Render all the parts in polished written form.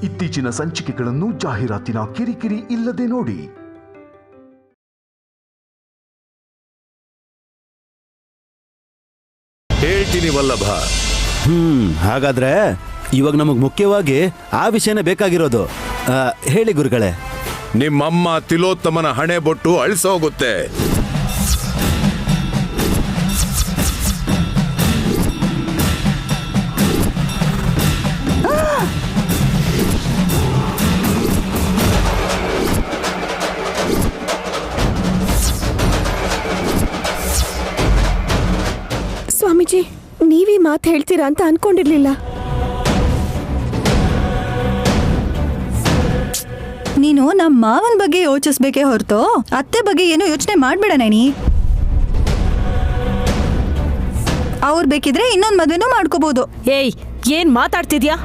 ಇತ್ತೀಚಿನ ಸಂಚಿಕೆಗಳನ್ನು ಜಾಹೀರಾತಿನ ಕಿರಿಕಿರಿ ಇಲ್ಲದೆ ನೋಡಿ. ಹೇಳ್ತೀನಿ ವಲ್ಲಭ. ಹಾಗಾದ್ರೆ ಇವಾಗ ನಮಗ್ ಮುಖ್ಯವಾಗಿ ಆ ವಿಷಯನೇ ಬೇಕಾಗಿರೋದು. ಹೇಳಿ ಗುರುಗಳೇ. ನಿಮ್ಮಮ್ಮ ತಿಲೋತ್ತಮನ ಹಣೆ ಬೊಟ್ಟು ಅಳಿಸೋಗುತ್ತೆ. ಸ್ವಾಮೀಜಿ, ನೀವೀ ಮಾತು ಹೇಳ್ತೀರಾ ಅಂತ ಅನ್ಕೊಂಡಿರ್ಲಿಲ್ಲ. ನೀನು ನಮ್ಮ ಮಾವನ ಬಗ್ಗೆ ಯೋಚಿಸ್ಬೇಕೇ ಹೊರತು ಅತ್ತೆ ಬಗ್ಗೆ ಏನೋ ಯೋಚನೆ ಮಾಡ್ಬೇಡ ನೈನಿ. ಅವ್ರು ಬೇಕಿದ್ರೆ ಇನ್ನೊಂದು ಮದ್ವೆನೂ ಮಾಡ್ಕೋಬಹುದು. ಏಯ್, ಏನ್ ಮಾತಾಡ್ತಿದ್ಯಾ?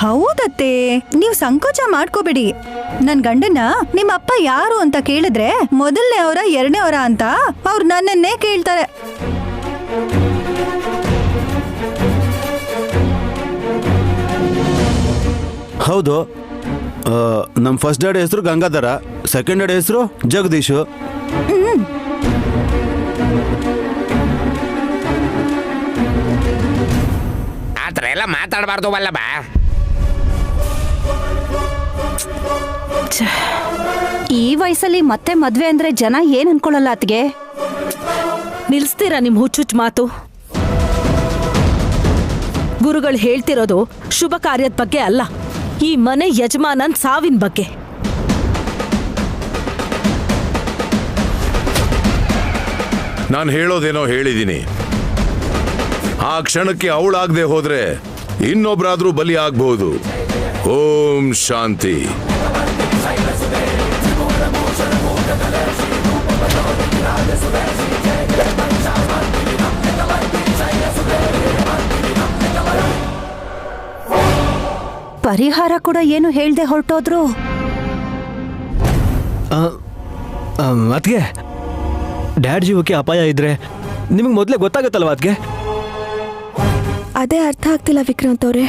ಹೌದತ್ತೆ, ನೀವು ಸಂಕೋಚ ಮಾಡ್ಕೋಬೇಡಿ. ನನ್ ಗಂಡನ ನಿಮ್ಮ ಅಪ್ಪ ಯಾರು ಅಂತ ಕೇಳಿದ್ರೆ ಮೊದಲನೇ ಅವರ ಎರಡನೇ ಅವರ ಅಂತ ಅವ್ರು ನನ್ನನ್ನೇ ಕೇಳ್ತಾರೆ. ಹೌದು, ನಮ್ಮ ಫಸ್ಟ್ ಡ್ಯಾಡಿ ಹೆಸರು ಗಂಗಾಧರ, ಸೆಕೆಂಡ್ ಡ್ಯಾಡಿ ಹೆಸರು ಜಗದೀಶು. ಆ ಥರ ಎಲ್ಲ ಮಾತಾಡಬಾರ್ದು ವಲ್ಲಭ. ಈ ವಯಸ್ಸಲ್ಲಿ ಮತ್ತೆ ಮದ್ವೆ ಅಂದ್ರೆ ಜನ ಏನ್ ಅನ್ಕೊಳ್ಳಲ್ಲ ಅತ್ಗೆ. ನಿಲ್ಸ್ತೀರಾ ನಿಮ್ ಹುಚ್ಚುಚ್ಚು ಮಾತು? ಗುರುಗಳು ಹೇಳ್ತಿರೋದು ಶುಭ ಕಾರ್ಯದ ಬಗ್ಗೆ ಅಲ್ಲ, ಈ ಮನೆ ಯಜಮಾನನ್ ಸಾವಿನ ಬಗ್ಗೆ. ನಾನು ಹೇಳೋದೇನೋ ಹೇಳಿದ್ದೀನಿ. ಆ ಕ್ಷಣಕ್ಕೆ ಅವಳಾಗದೆ ಹೋದ್ರೆ ಇನ್ನೊಬ್ರಾದ್ರೂ ಬಲಿ ಆಗ್ಬಹುದು. ಓಂ ಶಾಂತಿ. ಪರಿಹಾರ ಕೂಡ ಏನು ಹೇಳ್ದೆ ಹೊರಟೋದ್ರು. ಅದ್ಗೆ ಡ್ಯಾಡ್ ಜೀವಕ್ಕೆ ಅಪಾಯ ಇದ್ರೆ ನಿಮಗೆ ಮೊದಲೇ ಗೊತ್ತಾಗತ್ತಲ್ವ ಅದ್ಗೆ? ಅದೇ ಅರ್ಥ ಆಗ್ತಿಲ್ಲ ವಿಕ್ರಾಂತ್ ಅವ್ರೆ.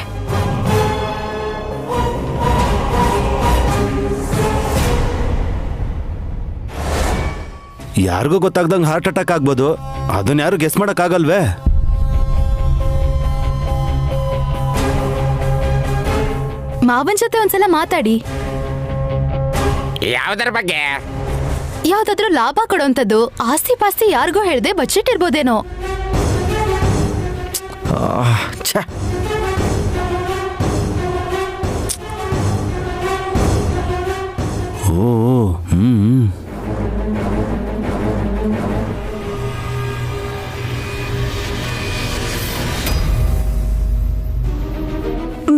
ಯಾರಿಗೂ ಗೊತ್ತಾಗ್ದಂಗೆ ಹಾರ್ಟ್ ಅಟ್ಯಾಕ್ ಆಗ್ಬೋದು, ಅದನ್ನ ಯಾರು ಗೆಸ್ ಮಾಡಕ್ ಆಗಲ್ವೇ? ಮಾವನ್ ಜೊತೆ ಒಂದ್ಸಲ ಮಾತಾಡಿ. ಯಾವುದರ ಬಗ್ಗೆ? ಯಾವ್ದಾದ್ರೂ ಲಾಭ ಕೊಡೋಂಥದ್ದು. ಆಸ್ತಿ ಪಾಸ್ತಿ ಯಾರಿಗೂ ಹೇಳ್ದೆ ಬಜೆಟ್ ಇರ್ಬೋದೇನೋ.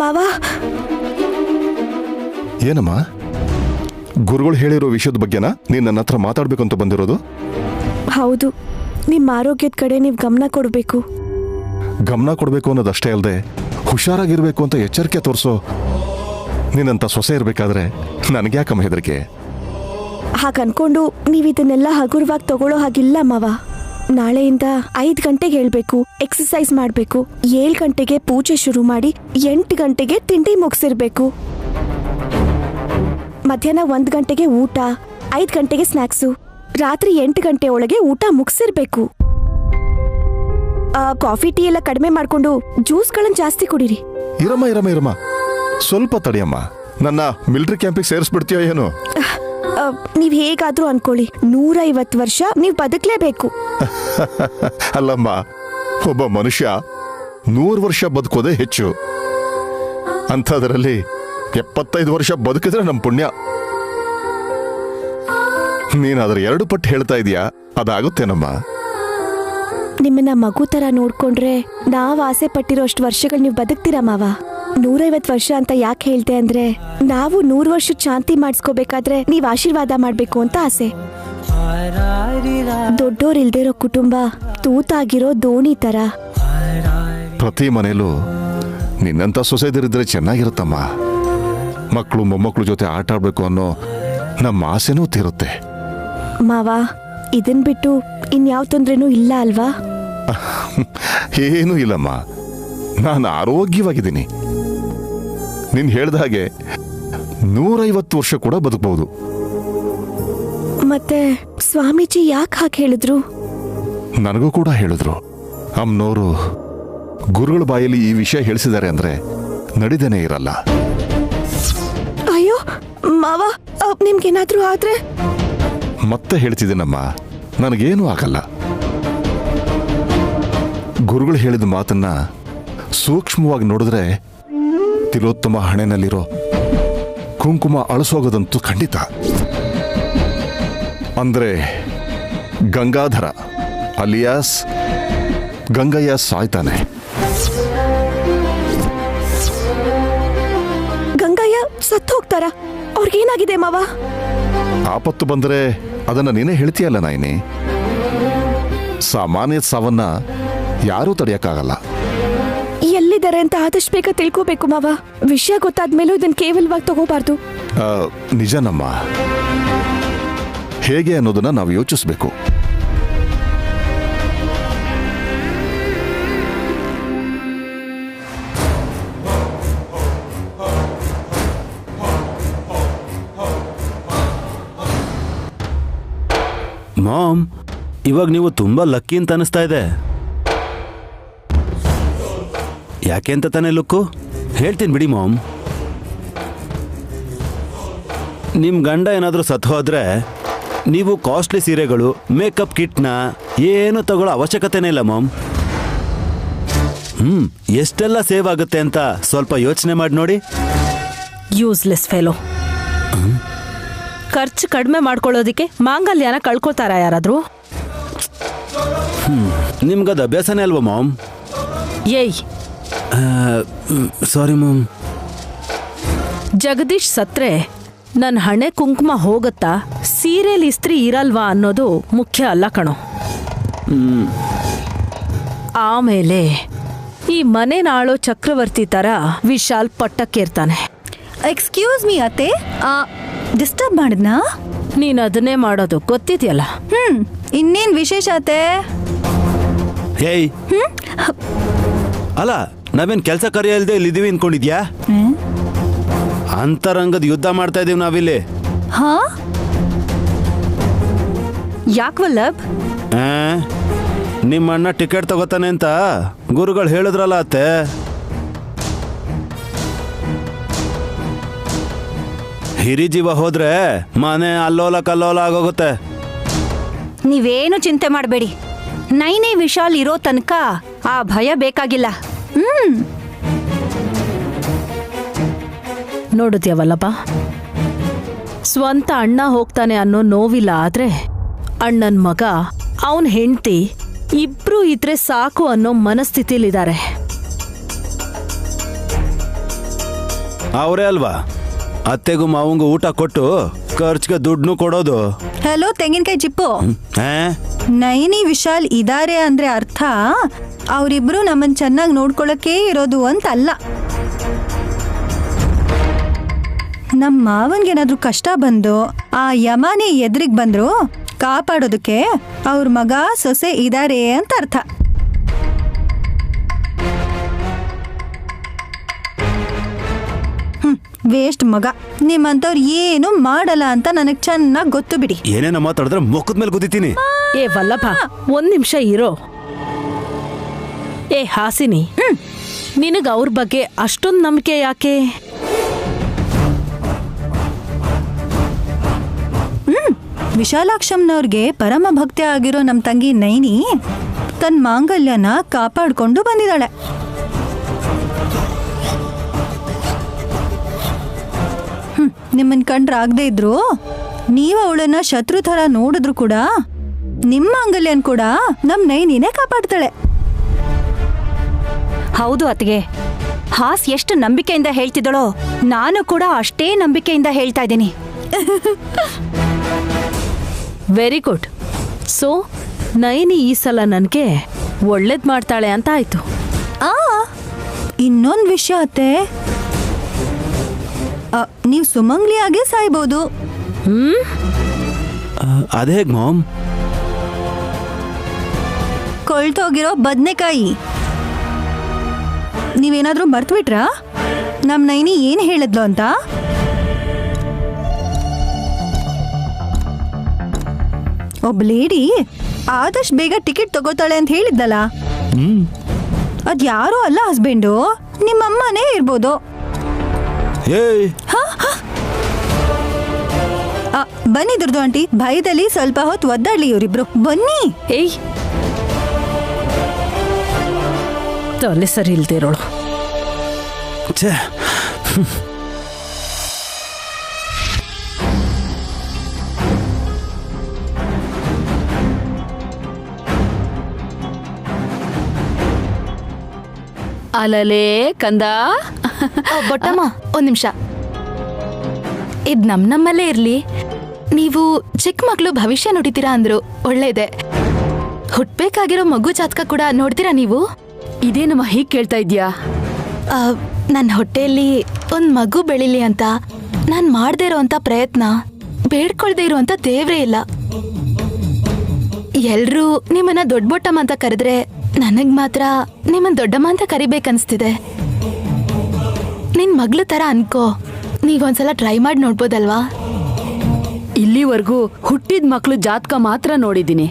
ಮಾವ. ಏನಮ್ಮ, ಗುರುಗಳು ಹೇಳಿರೋ ವಿಷಯದ ಬಗ್ಗೆನಾ ನೀನು ನನ್ನ ಹತ್ರ ಮಾತಾಡ್ಬೇಕು ಅಂತ ಬಂದಿರೋದು? ಹೌದು, ನಿಮ್ಮ ಆರೋಗ್ಯದ ಕಡೆ ನೀವು ಗಮನ ಕೊಡಬೇಕು. ಗಮನ ಕೊಡಬೇಕು ಅನ್ನೋದಷ್ಟೇ ಅಲ್ಲದೆ ಹುಷಾರಾಗಿರ್ಬೇಕು ಅಂತ ಎಚ್ಚರಿಕೆ ತೋರಿಸೋ ನೀನಂತ ಸೊಸೆ ಇರಬೇಕಾದ್ರೆ ನನಗ್ಯಾಕಮ್ಮ ಹೆದರಿಕೆ? ಹಾಗನ್ಕೊಂಡು ನೀವು ಇದನ್ನೆಲ್ಲ ಹಗುರವಾಗಿ ತಗೊಳ್ಳೋ ಹಾಗಿಲ್ಲ ಮಾವ. ನಾಳೆಯಿಂದ 5 ಗಂಟೆಗೆ ಹೇಳ್ಬೇಕು, ಎಕ್ಸಸೈಸ್ ಮಾಡಬೇಕು, 7 ಗಂಟೆಗೆ ಪೂಜೆ ಶುರು ಮಾಡಿ 8 ಗಂಟೆಗೆ ತಿಂಡಿ ಮುಗಿಸಿರ್ಬೇಕು. ಮಧ್ಯಾಹ್ನ 1 ಗಂಟೆಗೆ ಊಟ, 5 ಗಂಟೆಗೆ ಸ್ನ್ಯಾಕ್ಸು, ರಾತ್ರಿ 8 ಗಂಟೆ ಒಳಗೆ ಊಟ ಮುಗಿಸಿರ್ಬೇಕು. ಕಾಫಿ ಟೀ ಎಲ್ಲ ಕಡಿಮೆ ಮಾಡ್ಕೊಂಡು ಜ್ಯೂಸ್ಗಳನ್ನ ಜಾಸ್ತಿ ಕುಡೀರಿ. ಇರಮ್ಮ ಸ್ವಲ್ಪ ತಡಿಯಮ್ಮ. ನನ್ನ ಮಿಲಿಟರಿ ಕ್ಯಾಂಪಿಗೆ ಸೇರಿಸ್ಬಿಡ್ತೀಯೋ ಏನು? ನೀವ್ ಹೇಗಾದ್ರೂ ಅನ್ಕೊಳ್ಳಿ, 150 ವರ್ಷ ನೀವ್ ಬದುಕಲೇಬೇಕು. ಅಲ್ಲಮ್ಮ, ಒಬ್ಬ ಮನುಷ್ಯ 100 ವರ್ಷ ಬದುಕೋದೇ ಹೆಚ್ಚು. ಅಂಥದ್ರಲ್ಲಿ 75 ವರ್ಷ ಬದುಕಿದ್ರೆ ನಮ್ಮ ಪುಣ್ಯ. ನೀನಾದ್ರ 2 ಪಟ್ಟು ಹೇಳ್ತಾ ಇದೀಯಾ, ಅದಾಗುತ್ತೇನಮ್ಮ? ನಿಮ್ಮನ್ನ ಮಗು ತರ ನೋಡ್ಕೊಂಡ್ರೆ ನಾವ್ ಆಸೆ ಪಟ್ಟಿರೋ ಅಷ್ಟು ವರ್ಷಗಳು ನೀವು ಬದುಕ್ತೀರಾ ಮಾವ. 150 ವರ್ಷ ಅಂತ ಯಾಕೆ ಹೇಳ್ತೆ ಅಂದ್ರೆ, ನಾವು 100 ವರ್ಷ ಶಾಂತಿ ಮಾಡಿಸ್ಕೋಬೇಕಾದ್ರೆ ನೀವ್ ಆಶೀರ್ವಾದ ಮಾಡ್ಬೇಕು ಅಂತ ಆಸೆ. ದೊಡ್ಡೋರ್ ಇಲ್ದಿರೋ ಕುಟುಂಬ ತೂತಾಗಿರೋ ದೋಣಿ ತರ. ಪ್ರತಿ ಮನೇಲೂ ನಿನ್ನಂತ ಸೊಸೆದಿರಿದ್ರೆ ಚೆನ್ನಾಗಿರುತ್ತಮ್ಮ. ಮಕ್ಕಳು ಮೊಮ್ಮಕ್ಕಳು ಜೊತೆ ಆಟ ಆಡ್ಬೇಕು ಅನ್ನೋ ನಮ್ಮ ಆಸೆನೂ ತೀರುತ್ತೆ. ಮಾವ, ಇದನ್ ಬಿಟ್ಟು ಇನ್ಯಾವ ತೊಂದ್ರೆನೂ ಇಲ್ಲ ಅಲ್ವಾ? ಏನೂ ಇಲ್ಲಮ್ಮ, ನಾನು ಆರೋಗ್ಯವಾಗಿದ್ದೀನಿ. ನೀನು ಹೇಳ್ದ ಹಾಗೆ 150 ವರ್ಷ ಕೂಡ ಬದುಕಬಹುದು. ಮತ್ತೆ ಸ್ವಾಮೀಜಿ ಯಾಕೆ ಹಾಗೆ ಹೇಳಿದ್ರು? ನನಗೂ ಕೂಡ ಹೇಳಿದ್ರು. ಅಮ್ಮನವರು ಗುರುಗಳ ಬಾಯಲ್ಲಿ ಈ ವಿಷಯ ಹೇಳಿಸಿದ್ದಾರೆ ಅಂದ್ರೆ ನಡಿದೇನೆ ಇರಲ್ಲ. ಅಯ್ಯೋ ಮಾವ, ನಿಮ್ಗೇನಾದ್ರೂ ಆದ್ರೆ? ಮತ್ತೆ ಹೇಳ್ತಿದ್ದೀನಮ್ಮ, ನನಗೇನೂ ಆಗಲ್ಲ. ಗುರುಗಳು ಹೇಳಿದ ಮಾತನ್ನ ಸೂಕ್ಷ್ಮವಾಗಿ ನೋಡಿದ್ರೆ ತಿಲೋತ್ತಮ ಹಣೆನಲ್ಲಿರೋ ಕುಂಕುಮ ಅಳಸೋಗೋದಂತೂ ಖಂಡಿತ. ಅಂದ್ರೆ ಗಂಗಾಧರ ಅಲಿಯಾಸ್ ಗಂಗಯ್ಯ ಸಾಯ್ತಾನೆ. ಗಂಗಯ್ಯ ಸತ್ತು ಹೋಗ್ತಾರ? ಅವ್ರಿಗೇನಾಗಿದೆ ಮಾವ? ಆಪತ್ತು ಬಂದರೆ ಅದನ್ನ ನೀನೇ ಹೇಳ್ತೀಯಲ್ಲ ನಾಯಿನಿ. ಸಾಮಾನ್ಯ ಸಾವನ್ನ ಯಾರೂ ತಡೆಯಕ್ಕಾಗಲ್ಲ. ಎಲ್ಲಿದ್ದಾರೆ ಅಂತ ಆದಷ್ಟು ಬೇಗ ತಿಳ್ಕೋಬೇಕು ಮಾವ. ವಿಷಯ ಗೊತ್ತಾದ್ಮೇಲೂ ಇದನ್ನ ಕೇವಲವಾಗಿ ತಗೋಬಾರ್ದು. ನಿಜನಮ್ಮ, ಹೇಗೆ ಅನ್ನೋದನ್ನ ನಾವು ಯೋಚಿಸ್ಬೇಕು. ಮಾಮ್, ಇವಾಗ ನೀವು ತುಂಬಾ ಲಕ್ಕಿ ಅಂತ ಅನಿಸ್ತಾ ಇದೆ. ಯಾಕೆ ಅಂತ ತಾನೇ ಲುಕ್ಕು? ಹೇಳ್ತೀನಿ ಬಿಡಿ ಮಾಮ್. ನಿಮ್ಮ ಗಂಡ ಏನಾದರೂ ಸತ್ತು ಹೋದ್ರೆ ನೀವು ಕಾಸ್ಟ್ಲಿ ಸೀರೆಗಳು, ಮೇಕಪ್ ಕಿಟ್ನ ಏನು ತಗೊಳ್ಳೋ ಅವಶ್ಯಕತೆನೇ ಇಲ್ಲ ಮಾಮ್. ಎಷ್ಟೆಲ್ಲ ಸೇವ್ ಆಗುತ್ತೆ ಅಂತ ಸ್ವಲ್ಪ ಯೋಚನೆ ಮಾಡಿ ನೋಡಿ. Useless fellow. ಖರ್ಚು ಕಡಿಮೆ ಮಾಡ್ಕೊಳ್ಳೋದಿಕ್ಕೆ ಮಾಂಗಲ್ಯನ ಕಳ್ಕೊತಾರ ಯಾರಾದ್ರೂ? ನಿಮ್ಗದು ಅಭ್ಯಾಸನೇ ಅಲ್ವಾ ಮಾಮ್? ಏಯ್, ಸಾರಿ ಮಾಮ್. ಜಗದೀಶ್ ಸತ್ರೆ ನನ್ನ ಹಣೆ ಕುಂಕುಮ ಹೋಗತ್ತಾ, ಸೀರೆಲಿ ಇಸ್ತ್ರಿ ಇರಲ್ವಾ ಅನ್ನೋದು ಮುಖ್ಯ ಅಲ್ಲ ಕಣೋ. ಆಮೇಲೆ ಈ ಮನೆ ನಾಳೋ ಚಕ್ರವರ್ತಿ ತರ ವಿಶಾಲ್ ಪಟ್ಟಕ್ಕೇರ್ತಾನೆ. ಎಕ್ಸ್ಕ್ಯೂಸ್ ಮೀ ಅತ್ತೆ, ಡಿಸ್ಟರ್ಬ್ ಮಾಡಿದ್ನಾ? ನೀನ್ ಅದನ್ನೇ ಮಾಡೋದು ಗೊತ್ತಿದ್ಯಲ್ಲ. ಇನ್ನೇನ್ ವಿಶೇಷ ಅತ್ತೆ? ಹೇಯ್, ಅಲ್ಲ ನಾವೇನ್ ಕೆಲಸ ಕಾರ್ಯ ಇಲ್ಲದೆ ಇಲ್ಲಿದ್ದೀವಿ ಅನ್ಕೊಂಡಿದ್ಯಾ? ಅಂತರಂಗದ ಯುದ್ಧ ಮಾಡ್ತಾ ಇದೀವಿ ನಾವಿಲ್ಲಿ. ಹಾ, ಯಾಕ್ ವಲ್ಲಭ್? ನಿಮ್ಮ ಅಣ್ಣ ಟಿಕೆಟ್ ತಗೋತಾನೆ ಅಂತ ಗುರುಗಳು ಹೇಳಿದ್ರಲ್ಲ ಅತ್ತೆ. ಹಿರಿಜೀವ ಹೋದ್ರೆ ಮನೆ ಅಲ್ಲೋಲ ಕಲ್ಲೋಲ ಆಗೋಗುತ್ತೆ. ನೀವೇನು ಚಿಂತೆ ಮಾಡಬೇಡಿ. ನೈನೇ ವಿಶಾಲ್ ಇರೋ ತನಕ ಆ ಭಯ ಬೇಕಾಗಿಲ್ಲ. ನೋಡಿದ್ಯವಲ್ಲಪ್ಪ, ಸ್ವಂತ ಅಣ್ಣ ಹೋಗ್ತಾನೆ ಅನ್ನೋ ನೋವಿಲ್ಲ, ಆದ್ರೆ ಅಣ್ಣನ ಮಗ, ಅವನ್ ಹೆಂಡತಿ ಇಬ್ರು ಇದ್ರೆ ಸಾಕು ಅನ್ನೋ ಮನಸ್ಥಿತಿಲಿದ್ದಾರೆ. ಅವರೇ ಅಲ್ವಾ ಅತ್ತೆಗೂ ಮಾವಂಗೂ ಊಟ ಕೊಟ್ಟು ಖರ್ಚಿಗೆ ದುಡ್ಡು ಕೊಡೋದು. ಹಲೋ ತೆಂಗಿನಕಾಯಿ ಚಿಪ್ಪು, ನೈನಿ ವಿಶಾಲ್ ಇದಾರೆ ಅಂದ್ರೆ ಅರ್ಥ ಅವರಿಬ್ರು ನಮ್ಮನ್ ಚೆನ್ನಾಗಿ ನೋಡ್ಕೊಳಕ್ಕೆ ಇರೋದು ಅಂತ ಅಲ್ಲ. ನಮ್ಮ ಮಾವನ್ಗೇನಾದ್ರೂ ಕಷ್ಟ ಬಂದು ಆ ಯಮಾನಿ ಎದುರಿಗೆ ಬಂದ್ರು ಕಾಪಾಡೋದಕ್ಕೆ ಅವ್ರ ಮಗ ಸೊಸೆ ಇದಾರೆ ಅಂತ ಅರ್ಥ. ವೇಸ್ಟ್ ಮಗ, ನಿಮ್ಮಂತವ್ರು ಏನು ಮಾಡಲ್ಲ ಅಂತ ನನಗ್ ಚೆನ್ನಾಗಿ ಗೊತ್ತು ಬಿಡಿ. ಏನೇನ ಮಾತಾಡಿದ್ರೆ ಮುಖದ ಮೇಲೆ ಗುದ್ದಿತೀನಿ. ಏ ವಲ್ಲಭ, ಒಂದ್ ನಿಮಿಷ ಇರೋ. ಏ ಹಾಸಿನಿ, ನಿನಗ ಅವ್ರ ಬಗ್ಗೆ ಅಷ್ಟೊಂದು ನಂಬಿಕೆ ಯಾಕೆ? ವಿಶಾಲಾಕ್ಷಮ್ನವ್ರಿಗೆ ಪರಮ ಭಕ್ತಿ ಆಗಿರೋ ನಮ್ ತಂಗಿ ನೈನಿ ತನ್ನ ಮಾಂಗಲ್ಯನ ಕಾಪಾಡ್ಕೊಂಡು ಬಂದಿದ್ದಾಳೆ. ನಿಮ್ಮನ್ ಕಂಡ್ರೆ ಆಗದೆ ಇದ್ರು ನೀವ ಅವಳನ್ನ ಶತ್ರು ಥರ ನೋಡಿದ್ರು ಕೂಡ ನಿಮ್ಮ ಮಾಂಗಲ್ಯನ್ ಕೂಡ ನಮ್ ನೈನಿನೇ ಕಾಪಾಡ್ತಾಳೆ. ಹೌದು ಅತ್ತಿಗೆ, ಹಾಸ್ ಎಷ್ಟು ನಂಬಿಕೆಯಿಂದ ಹೇಳ್ತಿದ್ದಳೋ ನಾನು ಕೂಡ ಅಷ್ಟೇ ನಂಬಿಕೆಯಿಂದ ಹೇಳ್ತಾ ಇದ್ದೀನಿ. Very good. ಸೊ ನೈನಿ ಈ ಸಲ ನನಗೆ ಒಳ್ಳೇದ್ ಮಾಡ್ತಾಳೆ ಅಂತ ಆಯ್ತು. ಇನ್ನೊಂದು ವಿಷಯ ಅತ್ತೆ, ನೀವು ಸುಮಂಗ್ಲಿಯಾಗೆ ಸಾಯ್ಬೋದು. ಅದೇ ಮಾಮ್, ಕೊಳ್ತೋಗಿರೋ ಬದ್ನೆಕಾಯಿ ನೀವೇನಾದ್ರೂ ಮರ್ತ್ಬಿಟ್ರಾ? ನಮ್ ನೈನಿ ಏನ್ ಹೇಳಿದ್ಲು ಅಂತ? ಒಬ್ಬ ಲೇಡಿ ಆದಷ್ಟು ಬೇಗ ಟಿಕೆಟ್ ತಗೋತಾಳೆ ಅಂತ ಹೇಳಿದ್ಲಲ್ಲ, ಅದ್ ಯಾರೋ ಅಲ್ಲ ಹಸ್ಬೆಂಡು, ನಿಮ್ಮಮ್ಮನೇ ಇರ್ಬೋದು. ಏಯ್ ಬನ್ನಿ ದುರ್ದು ಆಂಟಿ, ಭಯದಲ್ಲಿ ಸ್ವಲ್ಪ ಹೊತ್ತು ಒದ್ದಾಡ್ಲಿ ಇವರಿಬ್ರು. ಬನ್ನಿ. ಏಯ್, ತಲೆ ಸರಿ ಇಲ್ದೇ ಇರೋಳು. ಛೇ, ಅಲಲೇ ಕಂದ. ಬೊಟ್ಟಮ್ಮ, ಒಂದ್ ನಿಮಿಷ. ಇದ್ ನಮ್ಮಲ್ಲೇ ಇರ್ಲಿ. ನೀವು ಚಿಕ್ಕ ಮಕ್ಳು ಭವಿಷ್ಯ ನುಡಿತೀರಾ ಅಂದ್ರು, ಒಳ್ಳೇದೆ. ಹುಟ್ಬೇಕಾಗಿರೋ ಮಗು ಜಾತಕ ಕೂಡ ನೋಡ್ತೀರಾ ನೀವು? ಇದೇನಮ್ಮ ಹೀಗ್ ಕೇಳ್ತಾ ಇದ್ಯಾ? ನನ್ನ ಹೊಟ್ಟೆಯಲ್ಲಿ ಒಂದ್ ಮಗು ಬೆಳಿಲಿ ಅಂತ ನಾನ್ ಮಾಡ್ದೇ ಇರೋಂಥ ಪ್ರಯತ್ನ, ಬೇಡ್ಕೊಳ್ದೇ ಇರುವಂತ ದೇವ್ರೇ ಇಲ್ಲ. ಎಲ್ರೂ ನಿಮ್ಮನ್ನ ದೊಡ್ಡ ಬೊಟ್ಟಮ್ಮ ಅಂತ ಕರೆದ್ರೆ ನನಗ್ ಮಾತ್ರ ನಿಮ್ಮನ್ ದೊಡ್ಡಮ್ಮ ಅಂತ ಕರಿಬೇಕನ್ಸ್ತಿದೆ. ನಿನ್ ಮಗ್ಳು ತರ ಅನ್ಕೋ, ನೀವೊಂದ್ಸಲ ಟ್ರೈ ಮಾಡಿ ನೋಡ್ಬೋದಲ್ವಾ? ಇಲ್ಲಿವರೆಗೂ ಹುಟ್ಟಿದ ಮಕ್ಳು ಜಾತಕ ಮಾತ್ರ ನೋಡಿದ್ದೀನಿ.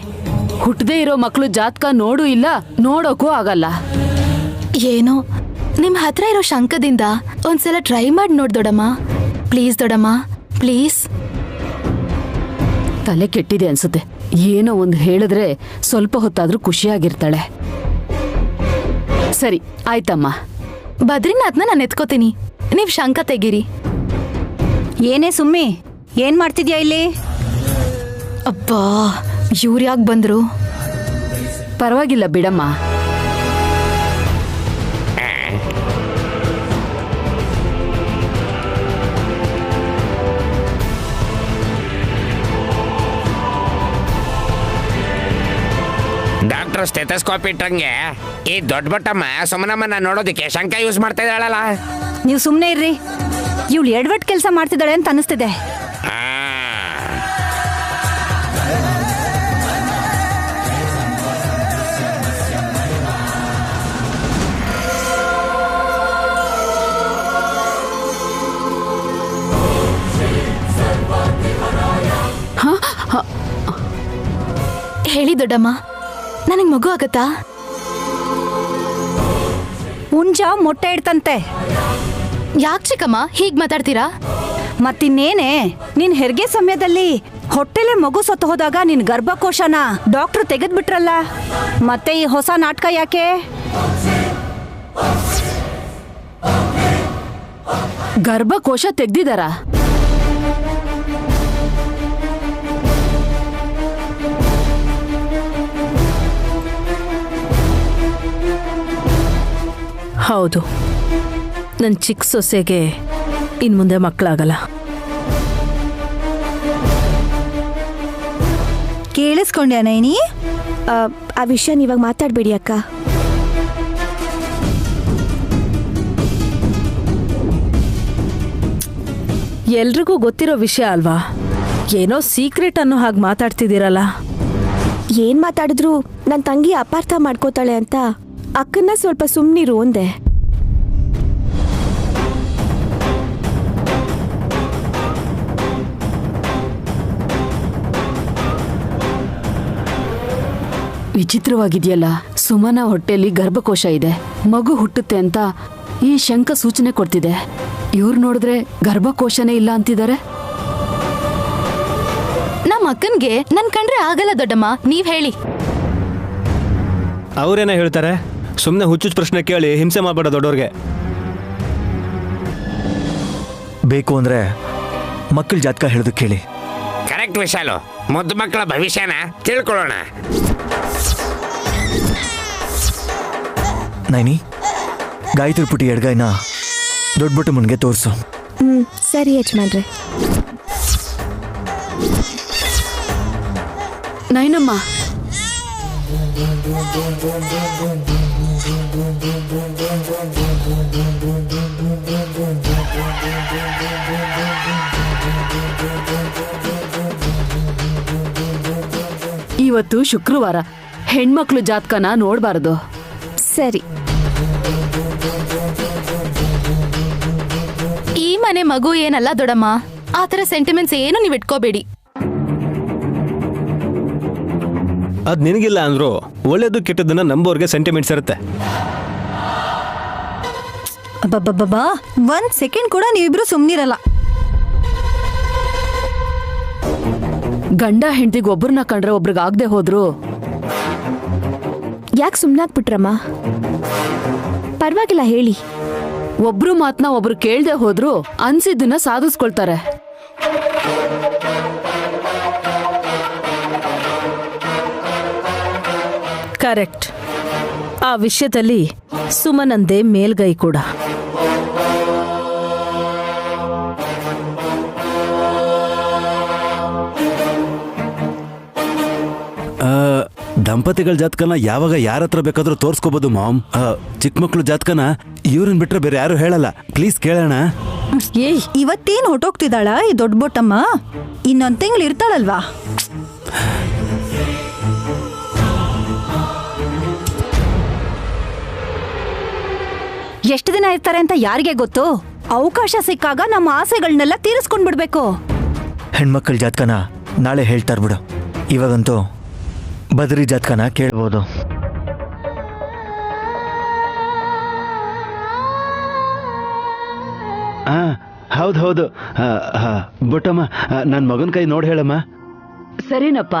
ಹುಟ್ಟದೇ ಇರೋ ಮಕ್ಳು ಜಾತಕ ನೋಡು ಇಲ್ಲ, ನೋಡೋಕೂ ಆಗಲ್ಲ. ಏನೋ ನಿಮ್ ಹತ್ರ ಇರೋ ಶಂಕದಿಂದ ಒಂದ್ಸಲ ಟ್ರೈ ಮಾಡಿ ನೋಡ್ ದೊಡ್ಡಮ್ಮ. ಪ್ಲೀಸ್ ದೊಡ್ಡಮ್ಮ, ಪ್ಲೀಸ್. ತಲೆ ಕೆಟ್ಟಿದೆ ಅನ್ಸುತ್ತೆ. ಏನೋ ಒಂದು ಹೇಳಿದ್ರೆ ಸ್ವಲ್ಪ ಹೊತ್ತಾದ್ರೂ ಖುಷಿಯಾಗಿರ್ತಾಳೆ. ಸರಿ ಆಯ್ತಮ್ಮ. ಬದ್ರಿನಾಥ್ನ ನಾನು ಎತ್ಕೋತೀನಿ, ನೀವ್ ಶಂಕ ತೆಗೀರಿ. ಏನೇ ಸುಮ್ಮಿ, ಏನ್ ಮಾಡ್ತಿದ್ಯಾ ಇಲ್ಲಿ? ಅಬ್ಬಾ, ಇವ್ರು ಯಾಕೆ ಬಂದ್ರು? ಪರವಾಗಿಲ್ಲ ಬಿಡಮ್ಮ. ಡಾಕ್ಟರ್ ಸ್ಟೆಥೋಸ್ಕೋಪ್ ಇಟ್ಟಂಗೆ ಈ ದೊಡ್ಡ ಬಟ್ಟಮ್ಮ ಸುಮ್ಮನಮ್ಮನ ನೋಡೋದಕ್ಕೆ ಶಂಕ ಯೂಸ್ ಮಾಡ್ತಾ ಇದ್ದಾಳಲ್ಲ. ನೀವು ಸುಮ್ಮನೆ ಇರ್ರಿ. ಇವಳು ಎಡವಟ್ ಕೆಲಸ ಮಾಡ್ತಿದ್ದಾಳೆ ಅಂತ ಅನಿಸ್ತಿದೆ. ಹೇಳಿ ದೊಡ್ಡಮ್ಮ, ನನಗ್ ಮಗು ಆಗತ್ತಾ? ಹುಂಜ ಮೊಟ್ಟೆ ಇಡ್ತಂತೆ. ಯಾಕೆ ಚಿಕ್ಕಮ್ಮ ಹೀಗ್ ಮಾತಾಡ್ತೀರಾ? ಮತ್ತಿನ್ನೇನೆ, ನಿನ್ ಹೆರಿಗೆ ಸಮಯದಲ್ಲಿ ಹೊಟ್ಟೆಲೆ ಮಗು ಸತ್ತು ಹೋದಾಗ ನಿನ್ ಗರ್ಭಕೋಶನ ಡಾಕ್ಟ್ರು ತೆಗೆದ್ಬಿಟ್ರಲ್ಲ, ಮತ್ತೆ ಈ ಹೊಸ ನಾಟಕ ಯಾಕೆ? ಗರ್ಭಕೋಶ ತೆಗ್ದಿದಾರ? ಹೌದು, ನನ್ನ ಚಿಕ್ಕ ಸೊಸೆಗೆ ಇನ್ ಮುಂದೆ ಮಕ್ಕಳಾಗಲ್ಲ. ಕೇಳಿಸ್ಕೊಂಡ್ಯಾ ನೈನಿ? ಆ ವಿಷಯ ನೀವಾಗ ಮಾತಾಡ್ಬೇಡಿ ಅಕ್ಕ. ಎಲ್ರಿಗೂ ಗೊತ್ತಿರೋ ವಿಷಯ ಅಲ್ವಾ? ಏನೋ ಸೀಕ್ರೆಟ್ ಅನ್ನೋ ಹಾಗೆ ಮಾತಾಡ್ತಿದ್ದೀರಲ್ಲ. ಏನ್ ಮಾತಾಡಿದ್ರು ನನ್ನ ತಂಗಿ ಅಪಾರ್ಥ ಮಾಡ್ಕೋತಾಳೆ ಅಂತ ಅಕ್ಕನ್ನ ಸ್ವಲ್ಪ ಸುಮ್ನಿರು ಅಂದೆ. ವಿಚಿತ್ರವಾಗಿದೆಯಲ್ಲ, ಸುಮನ ಹೊಟ್ಟೆಯಲ್ಲಿ ಗರ್ಭಕೋಶ ಇದೆ, ಮಗು ಹುಟ್ಟುತ್ತೆ ಅಂತ ಈ ಶಂಕ ಸೂಚನೆ ಕೊಡ್ತಿದೆ. ಇವ್ರು ನೋಡಿದ್ರೆ ಗರ್ಭಕೋಶನೇ ಇಲ್ಲ ಅಂತಿದ್ದಾರೆ. ನಮ್ಮ ಅಕ್ಕನ್ಗೆ ನನ್ ಕಂಡ್ರೆ ಆಗಲ್ಲ ದೊಡ್ಡಮ್ಮ, ನೀವ್ ಹೇಳಿ. ಅವ್ರೇನ ಹೇಳ್ತಾರೆ? ಸುಮ್ಮನೆ ಹುಚ್ಚುಚ್ಚು ಪ್ರಶ್ನೆ ಕೇಳಿ ಹಿಂಸೆ ಮಾಡಬೇಡ ದೊಡ್ಡವ್ರಿಗೆ. ಬೇಕು ಅಂದ್ರೆ ಮಕ್ಕಳ ಜಾತಕ ಹೇಳೋದಕ್ಕೆ ಕೇಳಿ. ಕರೆಕ್ಟ್ ವಿಶಾಲು, ಮುದ್ದು ಮಕ್ಕಳ ಭವಿಷ್ಯನ ತಿಳ್ಕೊಳ್ಳೋಣ. ನೈನಿ, ಗಾಯತ್ರಿ ಪುಟಿ ಎಡ್ಗೈನ ದೊಡ್ಡಬಿಟ್ಟು ಮುನ್ಗೆ ತೋರಿಸು. ಸರಿ ಯಜಮಾನ್ರೆ. ನೈನಮ್ಮ, ಇವತ್ತು ಶುಕ್ರವಾರ, ಹೆಣ್ಮಕ್ಳು ಜಾತಕನ ನೋಡ್ಬಾರ್ದು. ಸರಿ. ಮನೆ ಮಗು ಏನಲ್ಲ ದೊಡಮ್ಮ. ಆ ಥರ ಸೆಂಟಿಮೆಂಟ್ಸ್ ಏನು ನೀವು ಇಟ್ಕೋಬೇಡಿ. ಅದ್ ನಿನಗಿಲ್ಲ ಅಂದ್ರು ಒಳ್ಳೇದು ಕೆಟ್ಟದನ್ನ ನಂಬೋರ್ಗೆ ಸೆಂಟಿಮೆಂಟ್ಸ್ ಇರುತ್ತೆ. ಅಬ್ಬಬ್ಬಬ್ಬಾ, 1 ಸೆಕೆಂಡ್ ಕೂಡ ನೀವಿಬ್ರು ಸುಮ್ನಿರಲ್ಲ. ಗಂಡ ಹೆಂಡತಿಗೆ ಒಬ್ರನ್ನ ಕಂಡ್ರೆ ಒಬ್ರಿಗೆ ಆಗದೆ ಹೋದ್ರು ಯಾಕೆ ಸುಮ್ನಾಗ್ಬಿಟ್ರಮ್ಮ? ಪರವಾಗಿಲ್ಲ ಹೇಳಿ. ಒಬ್ರು ಮಾತನ್ನ ಒಬ್ರು ಕೇಳ್ದೆ ಹೋದ್ರು ಅನ್ಸಿದ್ದನ್ನ ಸಾಧಿಸ್ಕೊಳ್ತಾರೆ. ಕರೆಕ್ಟ್. ಆ ವಿಷಯದಲ್ಲಿ ಸುಮನಂದೇ ಮೇಲ್ಗೈ ಕೂಡ. ದಂಪತಿಗಳ ಜಾತಕನ ಯಾವಾಗ ಯಾರ ಹತ್ರ ಬೇಕಾದ್ರೂ ತೋರ್ಸ್ಕೋಬಹುದು ಮಾಮ್. ಚಿಕ್ಕ ಮಕ್ಳು ಜಾತಕನ ಇವ್ರನ್ ಬಿಟ್ರೆ ಬೇರೆ ಯಾರು ಹೇಳಲ್ಲ. ಪ್ಲೀಸ್ ಕೇಳೋಣ. ಏಯ್, ಇವತ್ತೇನ್ ಹೊಟ್ಟೋಗ್ತಿದ್ದಾಳ ಈ ದೊಡ್ಡ ಬೊಟ್ಟಮ್ಮ? ಇನ್ನೊಂದ್ ತಿಂಗಳು ಇರ್ತಾಳಲ್ವಾ? ಎಷ್ಟು ದಿನ ಇರ್ತಾರೆ ಅಂತ ಯಾರಿಗೆ ಗೊತ್ತು? ಅವಕಾಶ ಸಿಕ್ಕಾಗ ನಮ್ಮ ಆಸೆಗಳನ್ನೆಲ್ಲ ತೀರಿಸ್ಕೊಂಡ್ಬಿಡ್ಬೇಕು. ಹೆಣ್ಮಕ್ಳ ಜಾತಕನ ನಾಳೆ ಹೇಳ್ತಾರ್ ಬಿಡು. ಇವಾಗಂತೂ ಬದ್ರಿ ಜಾತಕನ ಕೇಳ್ಬೋದು. ಹೌದು. ಬೊಟ್ಟಮ್ಮ, ನನ್ನ ಮಗನ ಕೈ ನೋಡಿ ಹೇಳಮ್ಮ. ಸರಿನಪ್ಪ.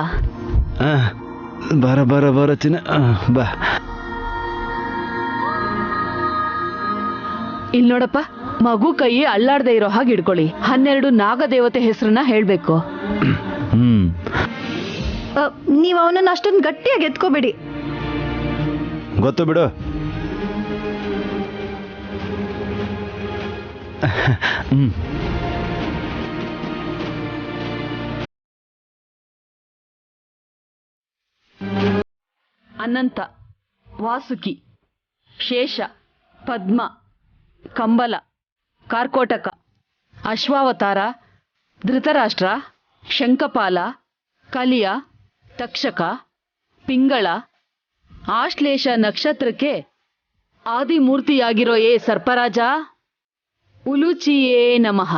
ಬರ ಚಿನ್ನ, ಬಾ. ಇಲ್ ನೋಡಪ್ಪ, ಮಗು ಕೈ ಅಳ್ಳಾಡ್ದೆ ಇರೋ ಹಾಗೆ ಇಡ್ಕೊಳ್ಳಿ. 12 ನಾಗದೇವತೆ ಹೆಸರನ್ನ ಹೇಳ್ಬೇಕು. ನೀವ್ ಅವನನ್ನ ಅಷ್ಟೊಂದು ಗಟ್ಟಿಯಾಗಿ ಎತ್ಕೋಬೇಡಿ. ಗೊತ್ತು ಬಿಡು. ಅನಂತ, ವಾಸುಕಿ, ಶೇಷ, ಪದ್ಮ, ಕಂಬಲ, ಕಾರ್ಕೋಟಕ, ಅಶ್ವಾವತಾರ, ಧೃತರಾಷ್ಟ್ರ, ಶಂಖಪಾಲ, ಕಲಿಯ, ತಕ್ಷಕ, ಪಿಂಗಳ, ಆಶ್ಲೇಷ ನಕ್ಷತ್ರಕ್ಕೆ ಆದಿಮೂರ್ತಿಯಾಗಿರೋ ಏ ಸರ್ಪರಾಜ, ಉಲುಚಿಯೇ ನಮಃ.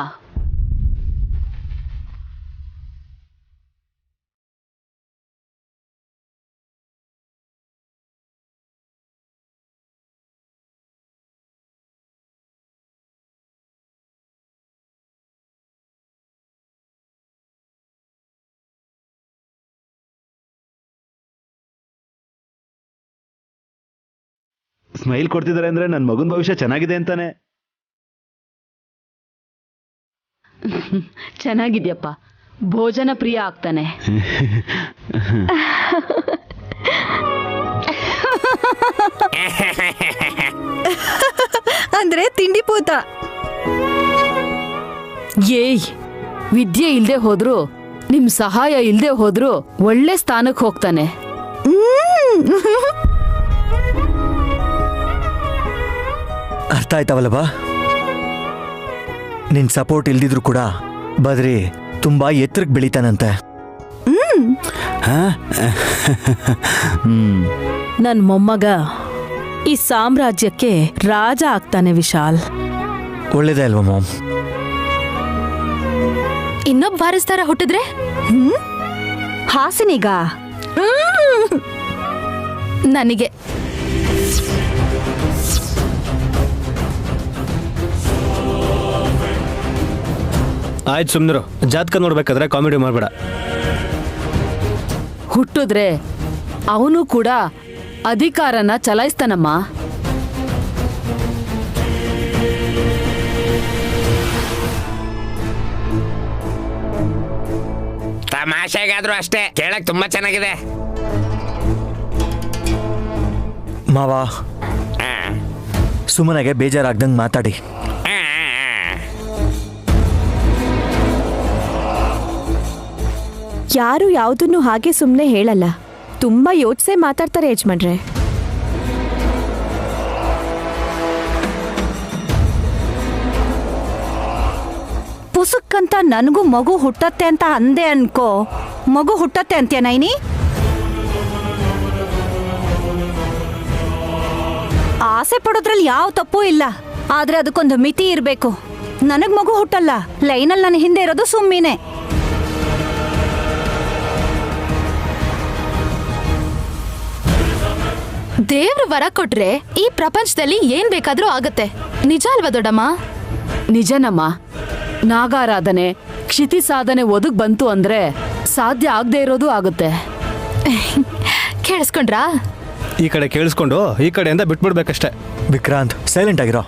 ಸ್ಮೈಲ್ ಕೊಡ್ತಿದ್ದಾರೆ ಅಂದ್ರೆ ನನ್ನ ಮಗನ ಭವಿಷ್ಯ ಚೆನ್ನಾಗಿದೆ ಅಂತಾನೆ. ಚೆನ್ನಾಗಿದ್ಯಪ್ಪ, ಭೋಜನ ಪ್ರಿಯ ಆಗ್ತಾನೆ. ಅಂದ್ರೆ ತಿಂಡಿ ಪೂತ. ಏಯ್, ವಿದ್ಯೆ ಇಲ್ದೆ ಹೋದ್ರು, ನಿಮ್ ಸಹಾಯ ಇಲ್ದೆ ಹೋದ್ರು ಒಳ್ಳೆ ಸ್ಥಾನಕ್ಕೆ ಹೋಗ್ತಾನೆ. ಅರ್ಥ ಆಯ್ತವಲ್ಲವಾ? ನಿನ್ ಸಪೋರ್ಟ್ ಇಲ್ದಿದ್ರು ಕೂಡ ಬದ್ರಿ ತುಂಬಾ ಎತ್ತರಕ್ಕೆ ಬೆಳಿತಾನಂತೆ. ನನ್ ಮೊಮ್ಮಗ ಈ ಸಾಮ್ರಾಜ್ಯಕ್ಕೆ ರಾಜ ಆಗ್ತಾನೆ ವಿಶಾಲ್. ಒಳ್ಳೇದೇ ಅಲ್ವಾ ಮಾಮ್? ಇನ್ನೊಬ್ಬ ವಾರಸ್ದಾರ ಹುಟ್ಟಿದ್ರೆ ಹಾಸಿನಿಗ ನನಗೆ ಆಯ್ತು ಸುಮ್ನಿರು. ಜಾತಕ ನೋಡ್ಬೇಕಾದ್ರೆ ಕಾಮಿಡಿ ಮಾಡ್ಬೇಡ. ಹುಟ್ಟಿದ್ರೆ ಅವನು ಕೂಡ ಅಧಿಕಾರನ ಚಲಾಯಿಸ್ತಾನಮ್ಮ. ತಮಾಷೆಗಾದ್ರೂ ಅಷ್ಟೇ, ಕೇಳಕ್ ತುಂಬಾ ಚೆನ್ನಾಗಿದೆ. ಮಾವ, ಸುಮನೆಗೆ ಬೇಜಾರಾಗ್ದಂಗೆ ಮಾತಾಡಿ. ಯಾರು ಯಾವುದನ್ನು ಹಾಗೆ ಸುಮ್ಮನೆ ಹೇಳಲ್ಲ. ತುಂಬಾ ಯೋಚಿಸೇ ಮಾತಾಡ್ತಾರೆ ಯಜಮಾನ್ರೆ. ಪುಸುಕ್ಕಂತ ನನಗೂ ಮಗು ಹುಟ್ಟತ್ತೆ ಅಂತ ಅಂದೆ ಅನ್ಕೋ. ಮಗು ಹುಟ್ಟತ್ತೆ ಅಂತ್ಯ ನೈನಿ? ಆಸೆ ಪಡೋದ್ರಲ್ಲಿ ಯಾವ ತಪ್ಪೂ ಇಲ್ಲ, ಆದ್ರೆ ಅದಕ್ಕೊಂದು ಮಿತಿ ಇರಬೇಕು. ನನಗ್ ಮಗು ಹುಟ್ಟಲ್ಲ. ಲೈನಲ್ಲಿ ನನ್ನ ಹಿಂದೆ ಇರೋದು ಸುಮ್ಮಿನೇ. ದೇವ್ರು ವರ ಕೊಟ್ರೆ ಈ ಪ್ರಪಂಚದಲ್ಲಿ ಏನ್ ಬೇಕಾದ್ರೂ ಆಗತ್ತೆ. ನಿಜ ಅಲ್ವಾ ದೊಡ್ಡಮ್ಮ? ನಿಜನಮ್ಮ. ನಾಗಾರಾಧನೆ ಕ್ಷಿತಿ ಸಾಧನೆ ಒದಗ್ ಬಂತು ಅಂದ್ರೆ ಸಾಧ್ಯ ಆಗದೆ ಇರೋದು ಆಗುತ್ತೆ. ಕೇಳಿಸ್ಕೊಂಡ್ರಾ? ಈ ಕಡೆ ಕೇಳಿಸ್ಕೊಂಡು ಈ ಕಡೆಯಿಂದ ಬಿಟ್ಬಿಡ್ಬೇಕಷ್ಟೇ. ವಿಕ್ರಾಂತ್, ಸೈಲೆಂಟ್ ಆಗಿರೋ.